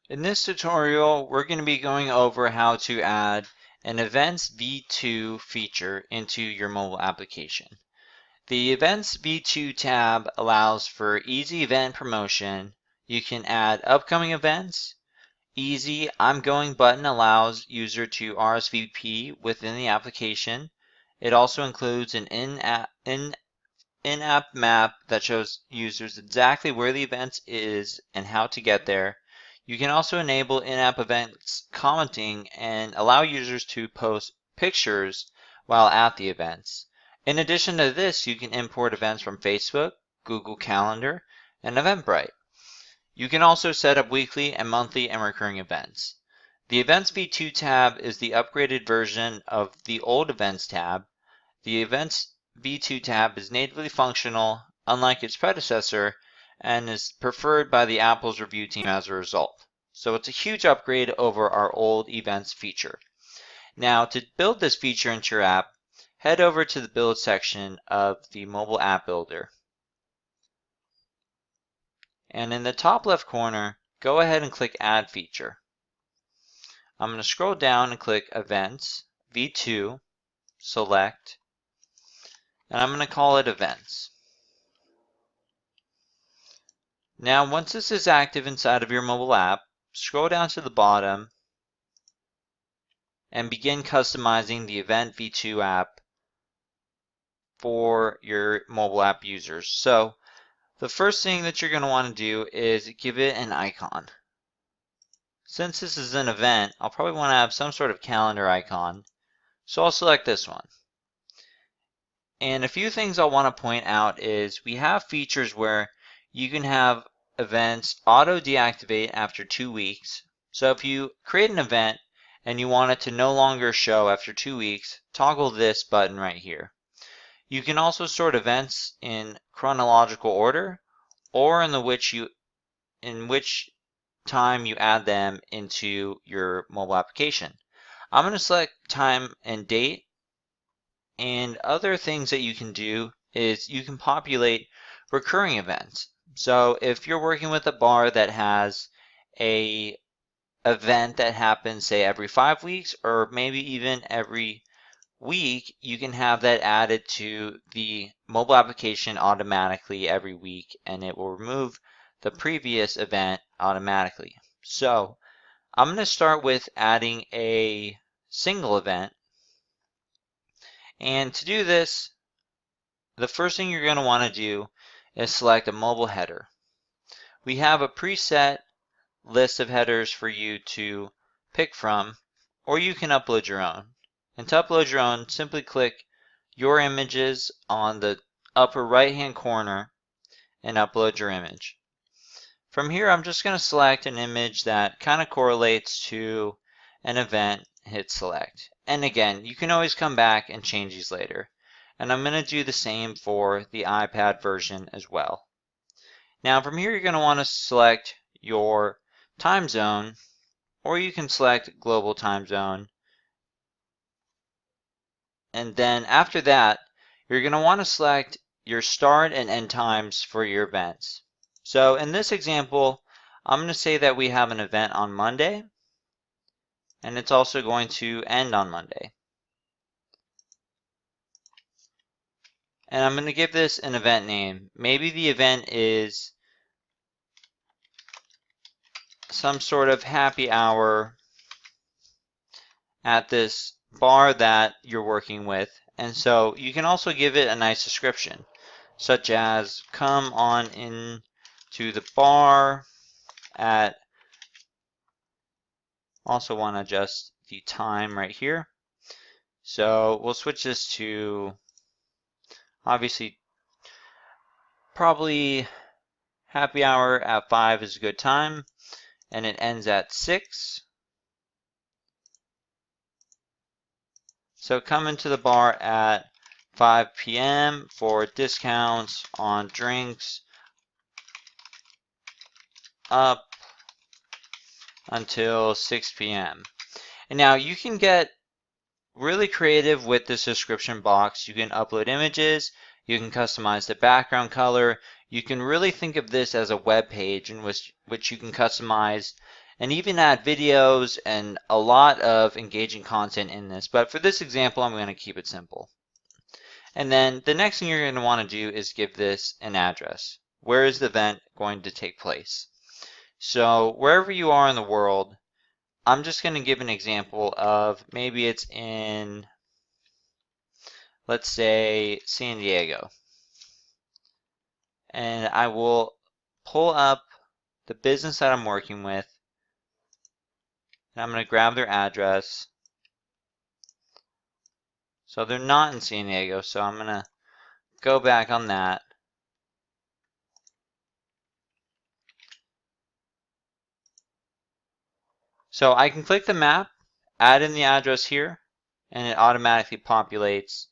In this tutorial, we're going to be going over how to add an Events v2 feature into your mobile application. The Events v2 tab allows for easy event promotion. You can add upcoming events. Easy I'm Going button allows user to RSVP within the application. It also includes an in-app map that shows users exactly where the event is and how to get there. You can also enable in-app events commenting and allow users to post pictures while at the events. In addition to this, you can import events from Facebook, Google Calendar, and Eventbrite. You can also set up weekly and monthly and recurring events. The Events v2 tab is the upgraded version of the old Events tab. The Events v2 tab is natively functional, unlike its predecessor, and is preferred by the Apple's review team as a result. So it's a huge upgrade over our old Events feature. Now, to build this feature into your app, head over to the Build section of the Mobile App Builder. And in the top left corner, go ahead and click Add Feature. I'm going to scroll down and click Events, v2, select, and I'm going to call it Events. Now, once this is active inside of your mobile app, scroll down to the bottom and begin customizing the Event v2 app for your mobile app users. So, the first thing that you're going to want to do is give it an icon. Since this is an event, I'll probably want to have some sort of calendar icon. So I'll select this one. And a few things I'll want to point out is we have features where you can have events auto deactivate after 2 weeks. So if you create an event and you want it to no longer show after 2 weeks, toggle this button right here. You can also sort events in chronological order or in which time you add them into your mobile application. I'm going to select time and date. And other things that you can do is you can populate recurring events. So if you're working with a bar that has a event that happens, say, every 5 weeks or maybe even every week, you can have that added to the mobile application automatically every week, and it will remove the previous event automatically. So I'm going to start with adding a single event. And to do this, the first thing you're going to want to do is select a mobile header. We have a preset list of headers for you to pick from, or you can upload your own. And to upload your own, simply click Your Images on the upper right-hand corner and upload your image. From here, I'm just going to select an image that kind of correlates to an event, hit select. And again, you can always come back and change these later. And I'm going to do the same for the iPad version as well. Now from here, you're going to want to select your time zone, or you can select global time zone. And then after that, you're going to want to select your start and end times for your events. So in this example, I'm going to say that we have an event on Monday, and it's also going to end on Monday. And I'm going to give this an event name. Maybe the event is some sort of happy hour at this bar that you're working with. And so you can also give it a nice description, such as come on in to the bar at, also want to adjust the time right here. So we'll switch this to, obviously, probably happy hour at 5 is a good time, and it ends at 6. So come into the bar at 5 p.m. for discounts on drinks up until 6 p.m. And now you can get really creative with this description box. You can upload images, you can customize the background color, You can really think of this as a web page in which you can customize and even add videos and a lot of engaging content in this. But for this example, I'm going to keep it simple. And then the next thing you're going to want to do is give this an address. Where is the event going to take place? So wherever you are in the world, I'm just going to give an example of maybe it's in, let's say, San Diego. And I will pull up the business that I'm working with, and I'm going to grab their address. So they're not in San Diego, so I'm going to go back on that. So I can click the map, add in the address here, and it automatically populates.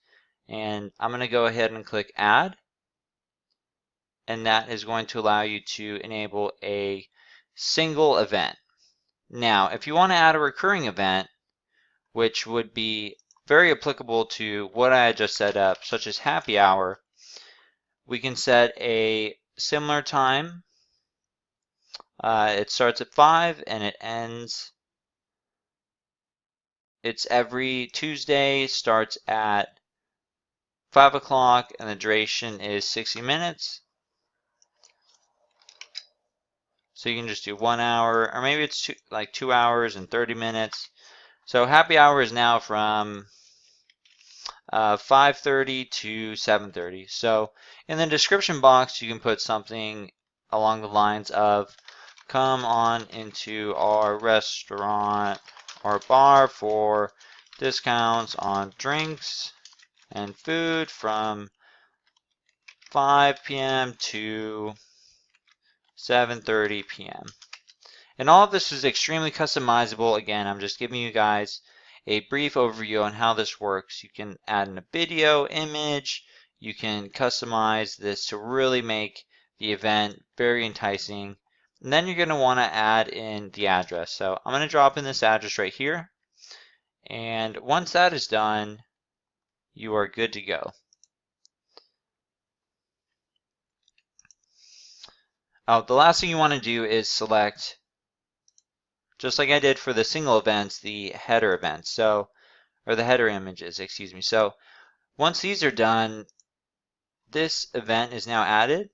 And I'm going to go ahead and click add. And that is going to allow you to enable a single event. Now, if you want to add a recurring event, which would be very applicable to what I just set up, such as happy hour, we can set a similar time. It starts at 5 and it ends. It's every Tuesday, starts at 5 o'clock, and the duration is 60 minutes. So you can just do 1 hour, or maybe it's like 2 hours and 30 minutes. So happy hour is now from 5:30 to 7:30. So in the description box, you can put something along the lines of, come on into our restaurant or bar for discounts on drinks and food from 5 p.m. to 7:30 p.m. And all of this is extremely customizable. Again, I'm just giving you guys a brief overview on how this works. You can add in a video, image, you can customize this to really make the event very enticing. And then you're going to want to add in the address. So I'm going to drop in this address right here. And once that is done, you are good to go. The last thing you want to do is select, just like I did for the single events, the header events. So, or the header images, excuse me. So once these are done, this event is now added.